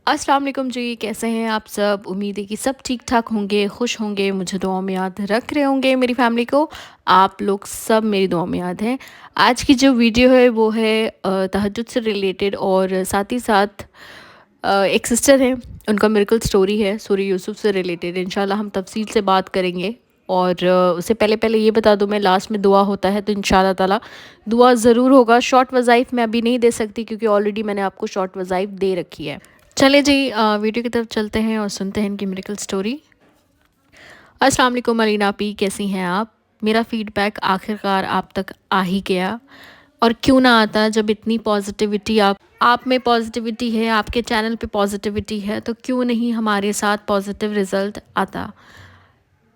अस्सलाम वालेकुम जी, कैसे हैं आप सब? उम्मीद है कि सब ठीक-ठाक होंगे, खुश होंगे, मुझे दुआओं में याद रख रहे होंगे मेरी फ़ैमिली को। आप लोग सब मेरी दुआओं में याद हैं। आज की जो वीडियो है वो है तहज्जुद से रिलेटेड और साथ ही साथ एक सिस्टर हैं, उनका मिरेकल स्टोरी है सूरह यूसुफ से रिलेटेड। इंशाल्लाह हम तफ़सील से बात करेंगे और उससे पहले ये बता दूँ मैं, लास्ट में दुआ होता है तो इंशाल्लाह ताला दुआ ज़रूर होगा। शॉर्ट वज़ाइफ़ मैं अभी नहीं दे सकती क्योंकि ऑलरेडी मैंने आपको शॉर्ट वज़ाइफ़ दे रखी है। चले जी, वीडियो की तरफ चलते हैं और सुनते हैं इनकी मिरेकल स्टोरी। अस्सलाम वालेकुम अलीना आपी, कैसी हैं आप? मेरा फ़ीडबैक आखिरकार आप तक आ ही गया, और क्यों ना आता जब इतनी पॉजिटिविटी आप में पॉजिटिविटी है, आपके चैनल पे पॉजिटिविटी है, तो क्यों नहीं हमारे साथ पॉजिटिव रिज़ल्ट आता।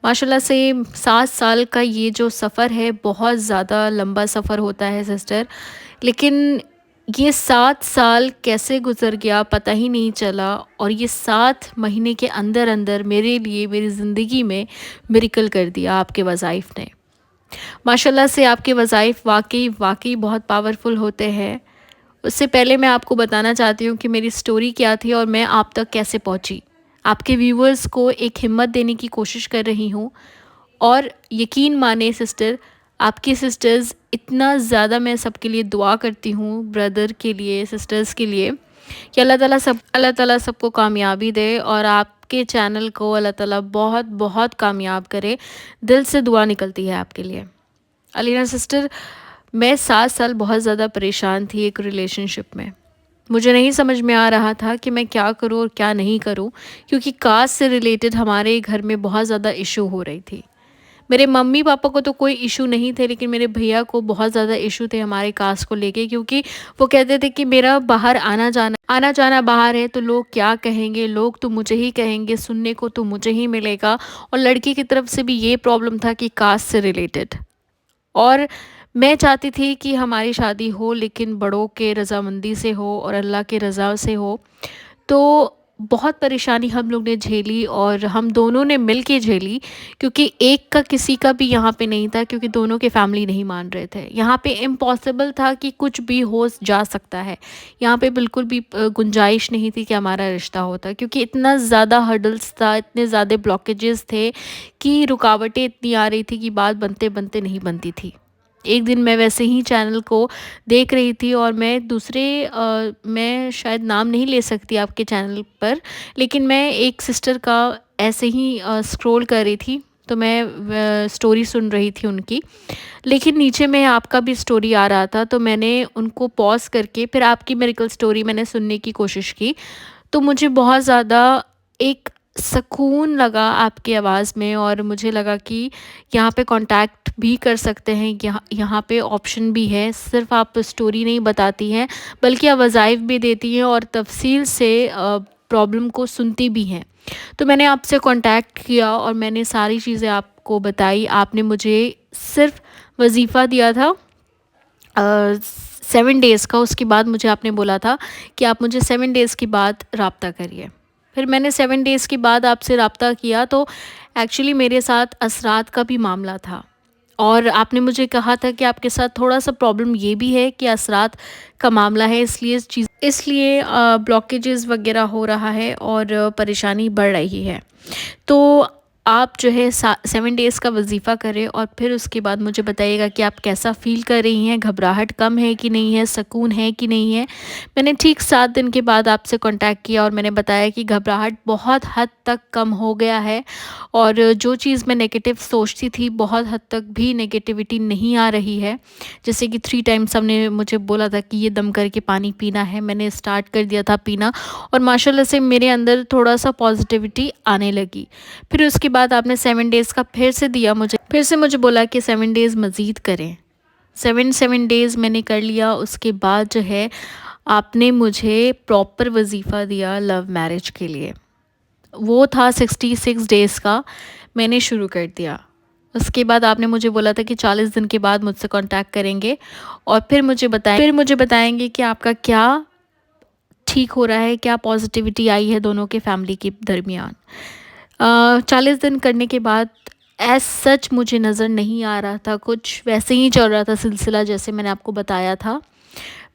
माशाल्लाह से 7 साल का ये जो सफ़र है बहुत ज़्यादा लंबा सफ़र होता है सिस्टर, लेकिन ये 7 साल कैसे गुज़र गया पता ही नहीं चला, और ये 7 महीने के अंदर अंदर मेरे लिए मेरी ज़िंदगी में मिरेकल कर दिया आपके वज़ाइफ़ ने। माशाल्लाह से आपके वज़ाइफ़ वाक़ई वाक़ई बहुत पावरफुल होते हैं। उससे पहले मैं आपको बताना चाहती हूँ कि मेरी स्टोरी क्या थी और मैं आप तक कैसे पहुँची। आपके व्यूअर्स को एक हिम्मत देने की कोशिश कर रही हूँ, और यकीन माने सिस्टर, आपकी सिस्टर्स इतना ज़्यादा मैं सबके लिए दुआ करती हूँ, ब्रदर के लिए, सिस्टर्स के लिए, कि अल्लाह ताला सबको कामयाबी दे और आपके चैनल को अल्लाह ताला बहुत बहुत कामयाब करे। दिल से दुआ निकलती है आपके लिए। अलीना सिस्टर, मैं 7 साल बहुत ज़्यादा परेशान थी एक रिलेशनशिप में। मुझे नहीं समझ में आ रहा था कि मैं क्या करूँ और क्या नहीं करूँ, क्योंकि कास्ट से रिलेटेड हमारे घर में बहुत ज़्यादा इशू हो रही थी। मेरे मम्मी पापा को तो कोई इशू नहीं थे, लेकिन मेरे भैया को बहुत ज़्यादा इशू थे हमारे कास्ट को लेके, क्योंकि वो कहते थे कि मेरा बाहर आना जाना बाहर है तो लोग क्या कहेंगे, लोग तो मुझे ही कहेंगे, सुनने को तो मुझे ही मिलेगा। और लड़की की तरफ से भी ये प्रॉब्लम था कि कास्ट से रिलेटेड। और मैं चाहती थी कि हमारी शादी हो, लेकिन बड़ों के रज़ामंदी से हो और अल्लाह के रज़ा से हो। तो बहुत परेशानी हम लोग ने झेली, और हम दोनों ने मिल के झेली, क्योंकि एक का किसी का भी यहाँ पे नहीं था, क्योंकि दोनों के फैमिली नहीं मान रहे थे। यहाँ पे इम्पॉसिबल था कि कुछ भी हो जा सकता है। यहाँ पे बिल्कुल भी गुंजाइश नहीं थी कि हमारा रिश्ता होता, क्योंकि इतना ज़्यादा हर्डल्स था, इतने ज़्यादा ब्लॉकेजेस थे कि रुकावटें इतनी आ रही थी कि बात बनते बनते नहीं बनती थी। एक दिन मैं वैसे ही चैनल को देख रही थी, और मैं शायद नाम नहीं ले सकती आपके चैनल पर, लेकिन मैं एक सिस्टर का ऐसे ही स्क्रॉल कर रही थी, तो मैं स्टोरी सुन रही थी उनकी, लेकिन नीचे में आपका भी स्टोरी आ रहा था, तो मैंने उनको पॉज़ करके फिर आपकी मिरेकल स्टोरी मैंने सुनने की कोशिश की। तो मुझे बहुत ज़्यादा एक सुकून लगा आपकी आवाज़ में, और मुझे लगा कि यहाँ पे कांटेक्ट भी कर सकते हैं, यहाँ पे ऑप्शन भी है। सिर्फ़ आप स्टोरी नहीं बताती हैं, बल्कि आप वज़ाइफ़ भी देती हैं और तफ़सील से प्रॉब्लम को सुनती भी हैं। तो मैंने आपसे कांटेक्ट किया और मैंने सारी चीज़ें आपको बताई। आपने मुझे सिर्फ़ वज़ीफ़ा दिया था 7 डेज़ का। उसके बाद मुझे आपने बोला था कि आप मुझे 7 डेज़ के बाद रब्ता करिए। फिर मैंने 7 डेज़ के बाद आपसे रब्ता किया, तो एक्चुअली मेरे साथ असरात का भी मामला था, और आपने मुझे कहा था कि आपके साथ थोड़ा-सा प्रॉब्लम ये भी है कि असरात का मामला है, इसलिए ब्लॉकेजेस वग़ैरह हो रहा है और परेशानी बढ़ रही है। तो आप जो है 7 डेज़ का वज़ीफ़ा करें, और फिर उसके बाद मुझे बताइएगा कि आप कैसा फ़ील कर रही हैं, घबराहट कम है कि नहीं है, सुकून है कि नहीं है। मैंने ठीक 7 दिन के बाद आपसे कॉन्टैक्ट किया, और मैंने बताया कि घबराहट बहुत हद तक कम हो गया है, और जो चीज़ मैं नेगेटिव सोचती थी, बहुत हद तक भी नेगेटिविटी नहीं आ रही है। जैसे कि 3 टाइम्स हमने मुझे बोला था कि ये दम करके पानी पीना है, मैंने स्टार्ट कर दिया था पीना, और माशाल्लाह से मेरे अंदर थोड़ा-सा पॉज़िटिविटी आने लगी। फिर उसके बाद आपने 7 डेज़ का फिर से मुझे बोला कि 7 डेज़ मज़ीद करें। 7 डेज़ मैंने कर लिया। उसके बाद जो है आपने मुझे प्रॉपर वज़ीफ़ा दिया लव मैरिज के लिए। वो था 66 डेज़ का, मैंने शुरू कर दिया। उसके बाद आपने मुझे बोला था कि 40 दिन के बाद मुझसे कॉन्टैक्ट करेंगे, और फिर मुझे बताएंगे कि आपका क्या ठीक हो रहा है, क्या पॉजिटिविटी आई है दोनों के फैमिली के दरमियान। 40 दिन करने के बाद एज़ सच मुझे नज़र नहीं आ रहा था कुछ, वैसे ही चल रहा था सिलसिला जैसे मैंने आपको बताया था।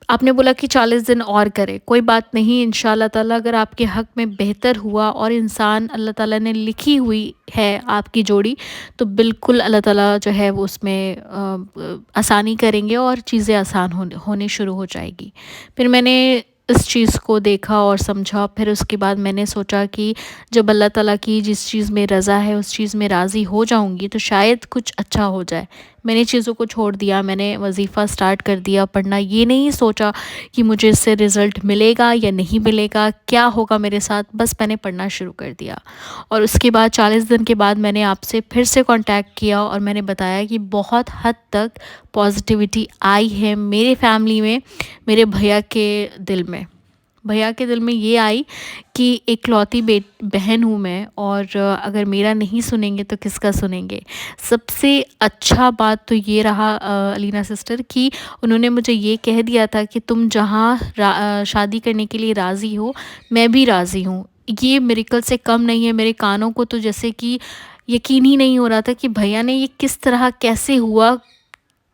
आपने बोला कि 40 दिन और करें, कोई बात नहीं, इंशाल्लाह ताला अगर आपके हक़ में बेहतर हुआ और इंसान अल्लाह ताला ने लिखी हुई है आपकी जोड़ी, तो बिल्कुल अल्लाह ताला जो है वो उसमें आसानी करेंगे और चीज़ें आसान होने शुरू हो जाएगी। फिर मैंने इस चीज़ को देखा और समझा। फिर उसके बाद मैंने सोचा कि जब अल्लाह ताला की जिस चीज़ में रज़ा है उस चीज़ में राज़ी हो जाऊँगी तो शायद कुछ अच्छा हो जाए। मैंने चीज़ों को छोड़ दिया, मैंने वज़ीफ़ा स्टार्ट कर दिया पढ़ना। ये नहीं सोचा कि मुझे इससे रिज़ल्ट मिलेगा या नहीं मिलेगा, क्या होगा मेरे साथ, बस मैंने पढ़ना शुरू कर दिया। और उसके बाद 40 दिन के बाद मैंने आपसे फिर से कॉन्टैक्ट किया और मैंने बताया कि बहुत हद तक पॉजिटिविटी आई है मेरे फैमिली में, मेरे भैया के दिल में। भैया के दिल में ये आई कि इकलौती बहन हूँ मैं, और अगर मेरा नहीं सुनेंगे तो किसका सुनेंगे। सबसे अच्छा बात तो ये रहा अलीना सिस्टर कि उन्होंने मुझे ये कह दिया था कि तुम जहाँ शादी करने के लिए राज़ी हो, मैं भी राज़ी हूँ। ये मिरेकल से कम नहीं है। मेरे कानों को तो जैसे कि यकीन ही नहीं हो रहा था कि भैया ने ये किस तरह कैसे हुआ,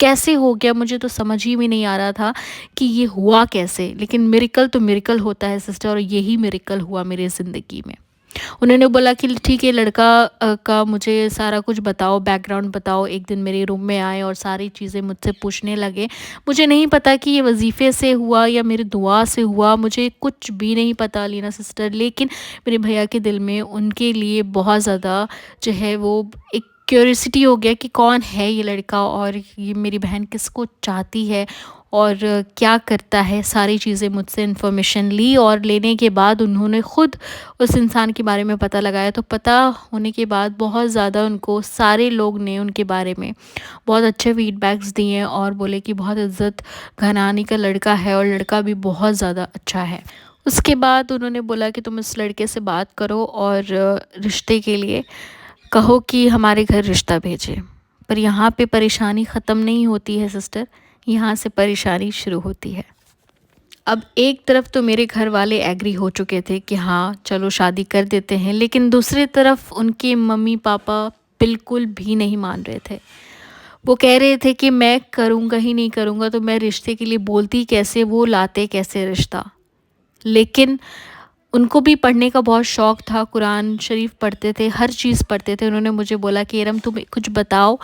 कैसे हो गया, मुझे तो समझ ही में नहीं आ रहा था कि ये हुआ कैसे। लेकिन मिरेकल तो मिरेकल होता है सिस्टर, और यही मिरेकल हुआ मेरी ज़िंदगी में। उन्होंने बोला कि ठीक है लड़का का मुझे सारा कुछ बताओ, बैकग्राउंड बताओ। एक दिन मेरे रूम में आए और सारी चीज़ें मुझसे पूछने लगे। मुझे नहीं पता कि ये वजीफ़े से हुआ या मेरी दुआ से हुआ, मुझे कुछ भी नहीं पता लीना सिस्टर। लेकिन मेरे भैया के दिल में उनके लिए बहुत ज़्यादा जो है वो एक क्यूरियोसिटी हो गया कि कौन है ये लड़का और ये मेरी बहन किसको चाहती है और क्या करता है। सारी चीज़ें मुझसे इन्फॉर्मेशन ली और लेने के बाद उन्होंने ख़ुद उस इंसान के बारे में पता लगाया। तो पता होने के बाद बहुत ज़्यादा उनको सारे लोग ने उनके बारे में बहुत अच्छे फीडबैक्स दिए और बोले कि बहुत इज़्ज़त घराने का लड़का है और लड़का भी बहुत ज़्यादा अच्छा है। उसके बाद उन्होंने बोला कि तुम इस लड़के से बात करो और रिश्ते के लिए कहो कि हमारे घर रिश्ता भेजे। पर यहाँ पे परेशानी ख़त्म नहीं होती है सिस्टर, यहाँ से परेशानी शुरू होती है। अब एक तरफ तो मेरे घर वाले एग्री हो चुके थे कि हाँ चलो शादी कर देते हैं, लेकिन दूसरी तरफ उनके मम्मी पापा बिल्कुल भी नहीं मान रहे थे। वो कह रहे थे कि मैं करूँगा ही नहीं करूँगा तो मैं रिश्ते के लिए बोलती कैसे, वो लाते कैसे रिश्ता। लेकिन उनको भी पढ़ने का बहुत शौक़ था, कुरान शरीफ पढ़ते थे, हर चीज़ पढ़ते थे। उन्होंने मुझे बोला कि इरम तुम कुछ बताओ,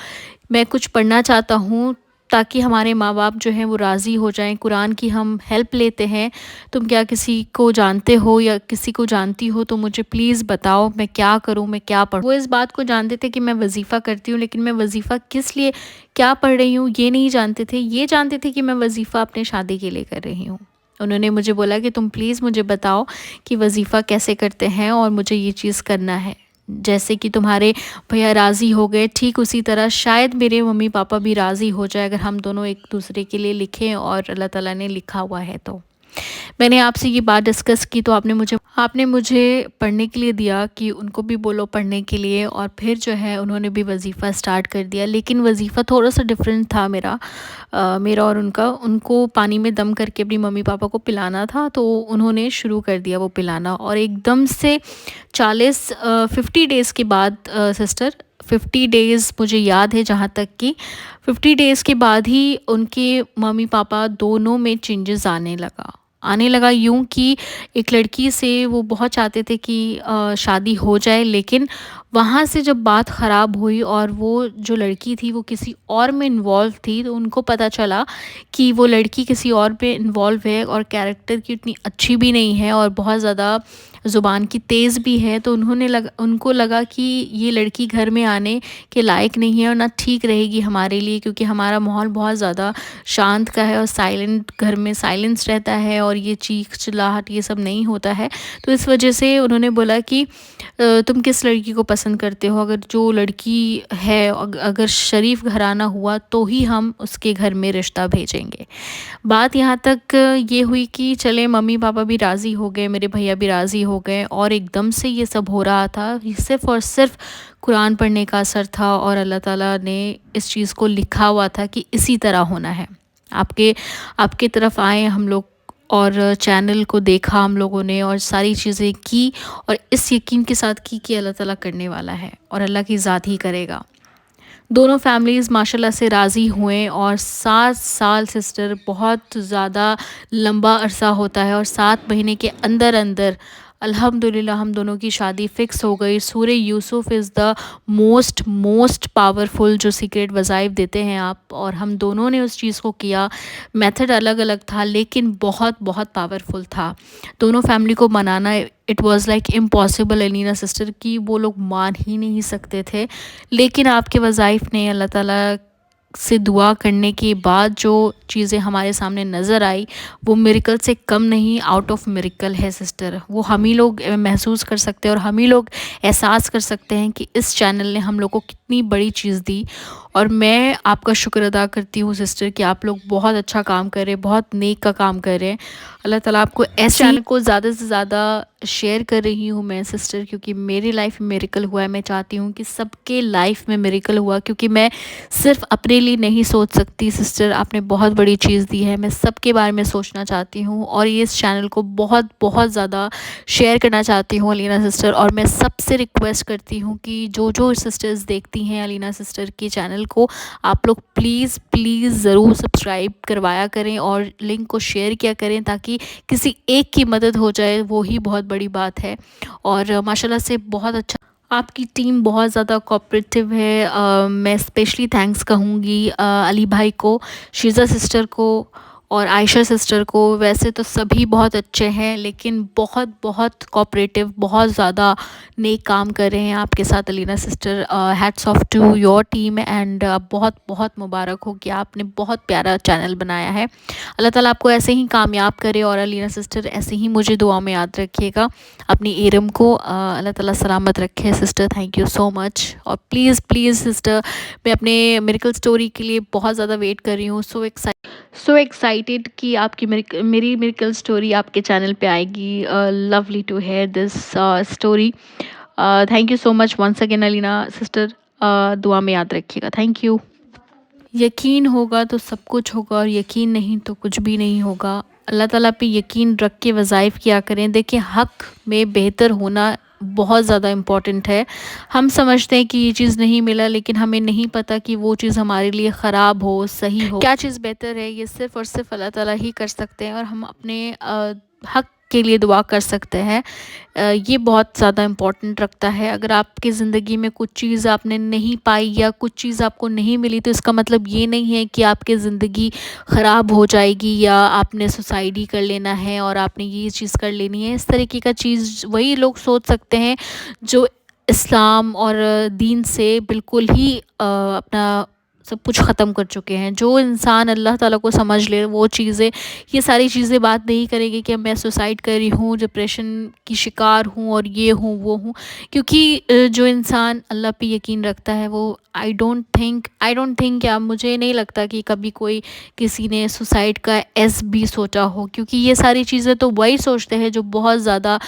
मैं कुछ पढ़ना चाहता हूँ ताकि हमारे माँ बाप जो हैं वो राज़ी हो जाएं। कुरान की हम हेल्प लेते हैं, तुम क्या किसी को जानते हो या किसी को जानती हो तो मुझे प्लीज़ बताओ, मैं क्या करूँ, मैं क्या पढ़ूँ। वो इस बात को जानते थे कि मैं वज़ीफ़ा करती हूँ, लेकिन मैं वज़ीफ़ा किस लिए क्या पढ़ रही हूँ ये नहीं जानते थे। ये जानते थे कि मैं वज़ीफ़ा अपने शादी के लिए कर रही हूँ। उन्होंने मुझे बोला कि तुम प्लीज़ मुझे बताओ कि वज़ीफ़ा कैसे करते हैं और मुझे ये चीज़ करना है। जैसे कि तुम्हारे भैया राज़ी हो गए, ठीक उसी तरह शायद मेरे मम्मी पापा भी राज़ी हो जाए अगर हम दोनों एक दूसरे के लिए लिखें और अल्लाह ताला ने लिखा हुआ है तो। मैंने आपसे ये बात डिस्कस की तो आपने मुझे पढ़ने के लिए दिया कि उनको भी बोलो पढ़ने के लिए, और फिर जो है उन्होंने भी वज़ीफ़ा स्टार्ट कर दिया। लेकिन वज़ीफ़ा थोड़ा सा डिफरेंट था मेरा और उनका। उनको पानी में दम करके अपनी मम्मी पापा को पिलाना था, तो उन्होंने शुरू कर दिया वो पिलाना। और एकदम से 50 डेज़ के बाद सिस्टर 50 डेज़ मुझे याद है जहाँ तक कि 50 डेज़ के बाद ही उनके मम्मी पापा दोनों में चेंजेस आने लगा यूँ कि एक लड़की से वो बहुत चाहते थे कि शादी हो जाए, लेकिन वहाँ से जब बात ख़राब हुई और वो जो लड़की थी वो किसी और में इन्वॉल्व थी, तो उनको पता चला कि वो लड़की किसी और पे इन्वॉल्व है और कैरेक्टर की उतनी अच्छी भी नहीं है और बहुत ज़्यादा ज़ुबान की तेज़ भी है। तो उनको लगा कि ये लड़की घर में आने के लायक नहीं है और ना ठीक रहेगी हमारे लिए, क्योंकि हमारा माहौल बहुत ज़्यादा शांत का है और साइलेंट, घर में साइलेंस रहता है और ये चीख चिल्लाहट ये सब नहीं होता है। तो इस वजह से उन्होंने बोला कि तुम किस लड़की को पसंद करते हो, अगर जो लड़की है अगर शरीफ घराना हुआ तो ही हम उसके घर में रिश्ता भेजेंगे। बात यहाँ तक ये हुई कि चले मम्मी पापा भी राज़ी हो गए, मेरे भैया भी राज़ी हो गए, और एकदम से ये सब हो रहा था। ये सिर्फ़ और सिर्फ कुरान पढ़ने का असर था और अल्लाह ताला ने इस चीज़ को लिखा हुआ था कि इसी तरह होना है। आपके तरफ आए हम लोग और चैनल को देखा हम लोगों ने और सारी चीज़ें की, और इस यकीन के साथ की कि अल्लाह ताला करने वाला है और अल्लाह की ज़ात ही करेगा। दोनों फैमिलीज़ माशाल्लाह से राज़ी हुए और 7 साल सिस्टर बहुत ज़्यादा लंबा अरसा होता है और 7 महीने के अंदर अंदर अल्हम्दुलिल्लाह हम दोनों की शादी फ़िक्स हो गई। सूरह Yusuf is the most powerful जो सीक्रेट वज़ाइफ देते हैं आप, और हम दोनों ने उस चीज़ को किया। मेथड अलग अलग था लेकिन बहुत बहुत पावरफुल था। दोनों फैमिली को मनाना it was like impossible Alina sister की, वो लोग मान ही नहीं सकते थे। लेकिन आपके वज़ाइफ ने अल्लाह ताला से दुआ करने के बाद जो चीज़ें हमारे सामने नज़र आई वो मिरेकल से कम नहीं, आउट ऑफ मिरेकल है सिस्टर। वो हम ही लोग महसूस कर सकते हैं और हम ही लोग एहसास कर सकते हैं कि इस चैनल ने हम लोग को कितनी बड़ी चीज़ दी। और मैं आपका शुक्र अदा करती हूँ सिस्टर कि आप लोग बहुत अच्छा काम कर रहे हैं, बहुत नेक का काम कर रहे हैं। अल्लाह ताला आपको ऐसे चैनल को ज़्यादा से ज़्यादा शेयर कर रही हूँ मैं सिस्टर, क्योंकि मेरी लाइफ में मिरेकल हुआ है। मैं चाहती हूँ कि सबके लाइफ में मिरेकल हुआ, क्योंकि मैं सिर्फ अपने लिए नहीं सोच सकती सिस्टर, आपने बहुत बड़ी चीज़ दी है। मैं सबके बारे में सोचना चाहती हूँ और ये इस चैनल को बहुत बहुत ज़्यादा शेयर करना चाहती हूँ अलीना सिस्टर। और मैं सबसे रिक्वेस्ट करती हूँ कि जो जो सिस्टर्स देखती हैं अलीना सिस्टर के चैनल को, आप लोग प्लीज़ प्लीज़ ज़रूर सब्सक्राइब करवाया करें और लिंक को शेयर किया करें, ताकि किसी एक की मदद हो जाए, वो ही बहुत बड़ी बात है। और माशाल्लाह से बहुत अच्छा, आपकी टीम बहुत ज़्यादा कोऑपरेटिव है। मैं स्पेशली थैंक्स कहूँगी अली भाई को, शीज़ा सिस्टर को और आयशा सिस्टर को। वैसे तो सभी बहुत अच्छे हैं लेकिन बहुत बहुत कोऑपरेटिव, बहुत ज़्यादा नेक काम कर रहे हैं आपके साथ Alina sister. Hats off to your team and बहुत बहुत मुबारक हो कि आपने बहुत प्यारा चैनल बनाया है। अल्लाह ताला आपको ऐसे ही कामयाब करे और अलीना सिस्टर ऐसे ही मुझे दुआ में याद रखिएगा। अपनी एरम को अल्लाह ताला सलामत रखे sister. Thank you so much. और प्लीज़ प्लीज़ सिस्टर, मैं अपने मिरेकल स्टोरी के लिए बहुत ज़्यादा वेट कर रही हूँ। सो एक्साइटेड कि आपकी मेरी मिरेकल स्टोरी आपके चैनल पे आएगी। Lovely to hear this story. Thank you so much once again Alina sister. दुआ में याद रखिएगा। Thank you. यकीन होगा तो सब कुछ होगा और यकीन नहीं तो कुछ भी नहीं होगा। अल्लाह ताला पे यकीन रख के वज़ाइफ किया करें। देखिए, हक़ में बेहतर होना बहुत ज़्यादा इम्पॉर्टेंट है। हम समझते हैं कि ये चीज़ नहीं मिला, लेकिन हमें नहीं पता कि वो चीज़ हमारे लिए ख़राब हो, सही हो, क्या चीज़ बेहतर है। ये सिर्फ़ और सिर्फ अल्लाह ताला ही कर सकते हैं और हम अपने हक़ के लिए दुआ कर सकते हैं। ये बहुत ज़्यादा इम्पोर्टेंट रखता है। अगर आपकी ज़िंदगी में कुछ चीज़ आपने नहीं पाई या कुछ चीज़ आपको नहीं मिली, तो इसका मतलब ये नहीं है कि आपकी ज़िंदगी ख़राब हो जाएगी या आपने सुसाइड ही कर लेना है और आपने ये चीज़ कर लेनी है। इस तरीके का चीज़ वही लोग सोच सकते हैं जो इस्लाम और दीन से बिल्कुल ही अपना सब कुछ ख़त्म कर चुके हैं। जो इंसान अल्लाह ताला को समझ ले, वो चीज़ें, ये सारी चीज़ें बात नहीं करेगी कि मैं सुसाइड कर रही हूँ, डिप्रेशन की शिकार हूँ और ये हूँ वो हूँ। क्योंकि जो इंसान अल्लाह पे यकीन रखता है वो आई डोंट थिंक या मुझे नहीं लगता कि कभी कोई किसी ने सुसाइड का भी सोचा हो। क्योंकि ये सारी चीज़ें तो वही सोचते हैं जो बहुत ज़्यादा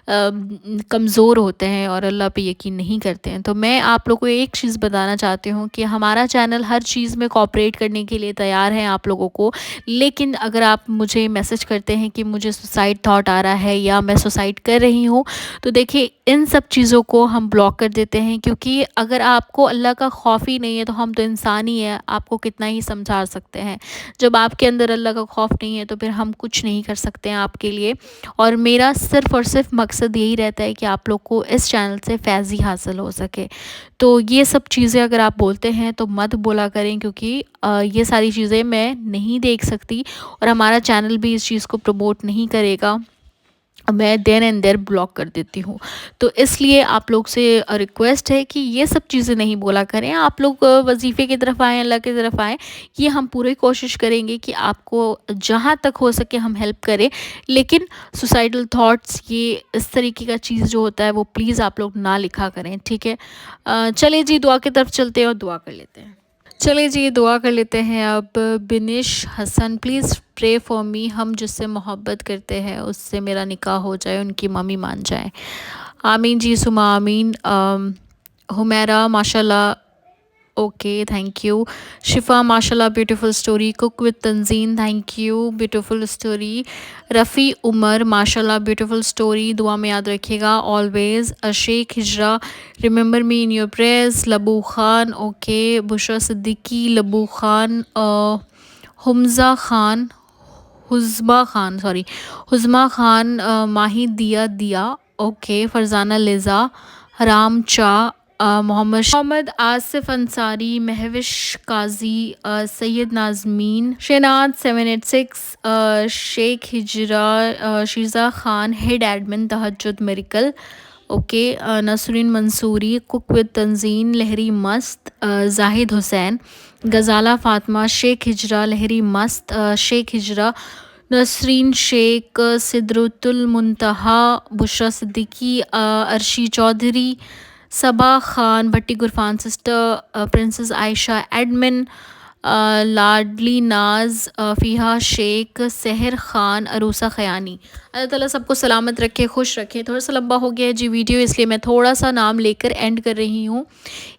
कमज़ोर होते हैं और अल्लाह पे यकीन नहीं करते हैं। तो मैं आप लोगों को एक चीज़ बताना चाहती हूँ कि हमारा चैनल हर चीज़ में कोऑपरेट करने के लिए तैयार है आप लोगों को। लेकिन अगर आप मुझे मैसेज करते हैं कि मुझे सुसाइड थॉट आ रहा है या मैं सुसाइड कर रही हूँ, तो देखिए इन सब चीज़ों को हम ब्लॉक कर देते हैं। क्योंकि अगर आपको अल्लाह का खौफ ही नहीं है तो हम तो इंसान ही हैं, आपको कितना ही समझा सकते हैं। जब आपके अंदर अल्लाह का खौफ नहीं है तो फिर हम कुछ नहीं कर सकते हैं आपके लिए। और मेरा सिर्फ़ और सिर्फ मकसद यही रहता है कि आप लोग को इस चैनल से फैज़ी हासिल हो सके। तो ये सब चीज़ें अगर आप बोलते हैं तो मत बोला करें, क्योंकि ये सारी चीज़ें मैं नहीं देख सकती और हमारा चैनल भी इस चीज़ को प्रमोट नहीं करेगा। मैं देन एंड देयर ब्लॉक कर देती हूँ। तो इसलिए आप लोग से रिक्वेस्ट है कि ये सब चीज़ें नहीं बोला करें। आप लोग वजीफ़े की तरफ आएँ, अल्लाह की तरफ आएँ। ये हम पूरी कोशिश करेंगे कि आपको जहाँ तक हो सके हम हेल्प करें। लेकिन सुसाइडल थॉट्स, ये इस तरीके का चीज़ जो होता है वो प्लीज़ आप लोग ना लिखा करें, ठीक है। चलिए जी, दुआ की तरफ चलते हैं और दुआ कर लेते हैं। चलिए जी, दुआ कर लेते हैं अब। Binish Hasan, please pray for me. हम जिससे मोहब्बत करते हैं उससे मेरा निकाह हो जाए, उनकी मम्मी मान जाए। आमीन जी सुमा आमीन। हुमैरा, माशाल्लाह ओके, थैंक यू। शिफा माशाल्लाह beautiful story. Cook with Tanzeen, thank you, beautiful story. Rafi Umar माशाल्लाह ब्यूटीफुल स्टोरी, दुआ में याद रखिएगा always. Sheikh Hijra, remember me in your prayers. Labu Khan, okay. Bushra Siddiqui, Labu Khan, Hamza Khan, Huzma Khan, sorry, Huzma Khan, Mahi Diya Diya, okay. Farzana Liza, Ram चा, Mohammad Asif Ansari, Mahvish Kazi, Syed Najmeen, Shenaz 786, Sheikh Hijra, Sheeza Khan, head admin Tahajjud miracle, okay. Nasreen Mansuri, cook with Tanzeen, लहरी मस्त, जाहिद हुसैन, गज़ाला फ़ातिमा, शेख हिजरा, लहरी मस्त, शेख हिजरा, नसरीन शेख, सिदरुतुल मुंतहा, बुशरा सिद्दीकी, अर्शी चौधरी, सबा खान, भट्टी गुरफान सिस्टर, प्रिंसेस आयशा एडमिन, लाडली नाज, फ़िहा शेख, सहर खान, अरूसा खयानी। अल्लाह ताला सबको सलामत रखे, खुश रखे। थोड़ा सा लंबा हो गया है जी वीडियो, इसलिए मैं थोड़ा सा नाम लेकर एंड कर रही हूँ।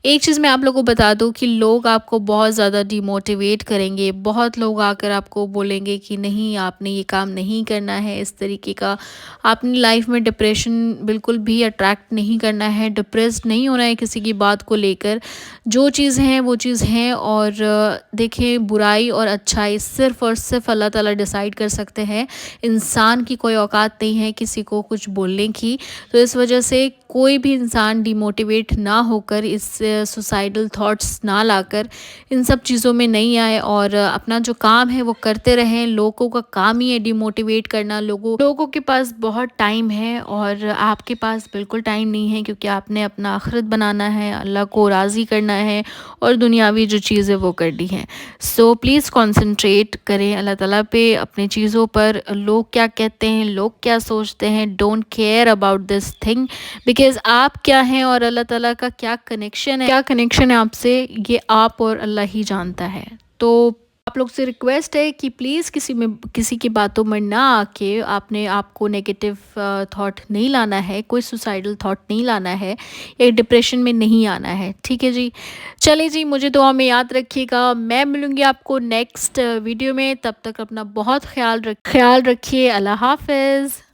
एक चीज़ मैं आप लोगों को बता दूँ कि लोग आपको बहुत ज़्यादा डिमोटिवेट करेंगे, बहुत लोग आकर आपको बोलेंगे कि नहीं आपने ये काम नहीं करना है, इस तरीके का अपनी लाइफ में डिप्रेशन बिल्कुल भी अट्रैक्ट नहीं करना है, डिप्रेस्ड नहीं होना है किसी की बात को लेकर। जो चीज़ है वो चीज़ है, और देखें बुराई और अच्छाई सिर्फ़ और सिर्फ अल्लाह ताला डिसाइड कर सकते हैं। इंसान की कोई औकात नहीं है किसी को कुछ बोलने की। तो इस वजह से कोई भी इंसान डिमोटिवेट ना होकर, इस सुसाइडल थॉट्स ना लाकर इन सब चीज़ों में नहीं आए, और अपना जो काम है वो करते रहें। लोगों का काम ही है डिमोटिवेट करना। लोगों के पास बहुत टाइम है और आपके पास बिल्कुल टाइम नहीं है, क्योंकि आपने अपना आखिरत बनाना है, अल्लाह को राज़ी करना है, और दुनियावी जो चीज़ें वो करनी है। सो प्लीज़ कॉन्सनट्रेट करें अल्लाह ताला पे, अपनी चीज़ों पर। लोग क्या कहते हैं, लोग क्या सोचते हैं, don't care about this thing, because आप क्या हैं और अल्लाह ताला का क्या कनेक्शन है आपसे, ये आप और अल्लाह ही जानता है। तो आप लोग से रिक्वेस्ट है कि प्लीज़ किसी की बातों में ना आके आपने आपको नेगेटिव थॉट नहीं लाना है, कोई सुसाइडल थॉट नहीं लाना है, या डिप्रेशन में नहीं आना है, ठीक है जी। चलिए जी, मुझे दुआ में याद रखिएगा। मैं मिलूँगी आपको नेक्स्ट वीडियो में, तब तक अपना बहुत ख्याल रखिए। अल्लाह हाफ़िज़।